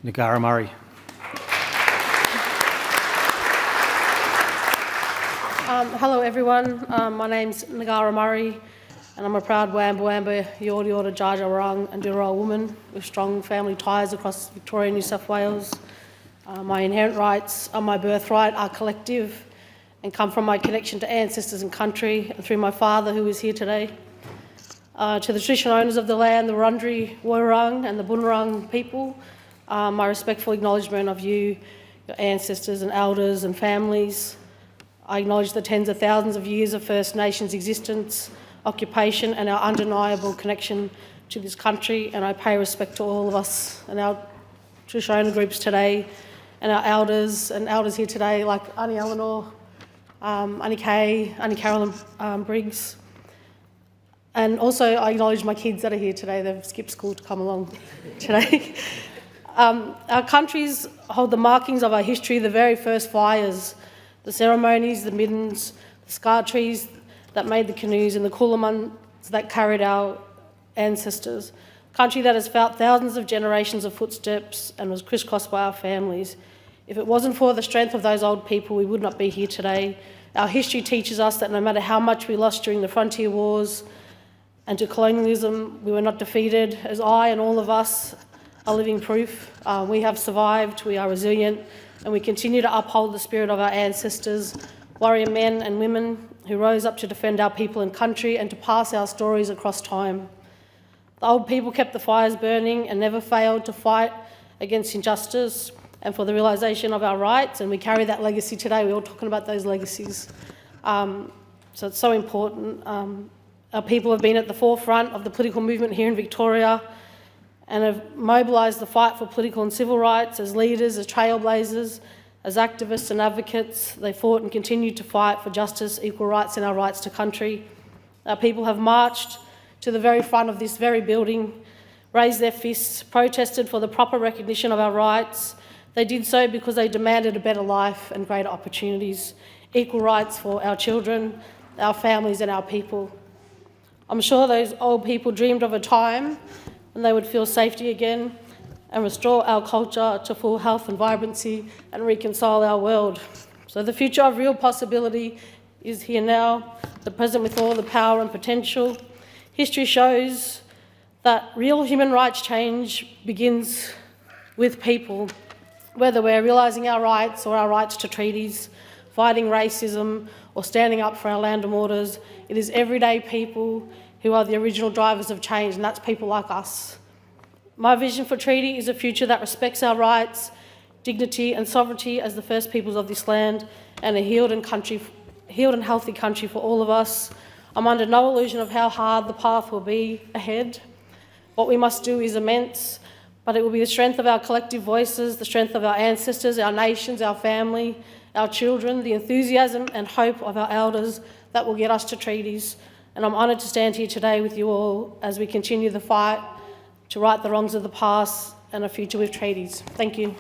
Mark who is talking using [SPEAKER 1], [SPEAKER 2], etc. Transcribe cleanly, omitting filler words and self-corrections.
[SPEAKER 1] Ngarra Murray.
[SPEAKER 2] Hello everyone, my name's Ngarra Murray and I'm a proud Wamba Wamba, Yorta Yorta, Jar Jar Wurrung and Dirral woman with strong family ties across Victoria and New South Wales. My inherent rights are my birthright, are collective and come from my connection to ancestors and country and through my father who is here today. To the traditional owners of the land, the Wurundjeri Wurrung and the Bunurong people, my respectful acknowledgement of you, your ancestors and elders and families. I acknowledge the tens of thousands of years of First Nations existence, occupation and our undeniable connection to this country, and I pay respect to all of us and our traditional owner groups today and our elders and elders here today like Auntie Eleanor, Auntie Kay, Auntie Carolyn Briggs. And also I acknowledge my kids that are here today. They've skipped school to come along today. Our countries hold the markings of our history, the very first fires, the ceremonies, the middens, the scar trees that made the canoes and the coolamans that carried our ancestors. A country that has felt thousands of generations of footsteps and was crisscrossed by our families. If it wasn't for the strength of those old people, we would not be here today. Our history teaches us that no matter how much we lost during the frontier wars and to colonialism, we were not defeated, as I and all of us are living proof. We have survived, we are resilient, and we continue to uphold the spirit of our ancestors, warrior men and women who rose up to defend our people and country and to pass our stories across time. The old people kept the fires burning and never failed to fight against injustice and for the realisation of our rights, and we carry that legacy today. We're all talking about those legacies. So it's so important. Our people have been at the forefront of the political movement here in Victoria and have mobilised the fight for political and civil rights as leaders, as trailblazers, as activists and advocates. They fought and continue to fight for justice, equal rights and our rights to country. Our people have marched to the very front of this very building, raised their fists, protested for the proper recognition of our rights. They did so because they demanded a better life and greater opportunities, equal rights for our children, our families and our people. I'm sure those old people dreamed of a time when they would feel safety again and restore our culture to full health and vibrancy and reconcile our world. So the future of real possibility is here now, the present with all the power and potential. History shows that real human rights change begins with people, whether we're realising our rights or our rights to treaties, fighting racism or standing up for our land and waters. It is everyday people who are the original drivers of change, and that's people like us. My vision for treaty is a future that respects our rights, dignity and sovereignty as the first peoples of this land, and a healed and healthy country for all of us. I'm under no illusion of how hard the path will be ahead. What we must do is immense, but it will be the strength of our collective voices, the strength of our ancestors, our nations, our family, our children, the enthusiasm and hope of our elders that will get us to treaties. And I'm honoured to stand here today with you all as we continue the fight to right the wrongs of the past and a future with treaties. Thank you.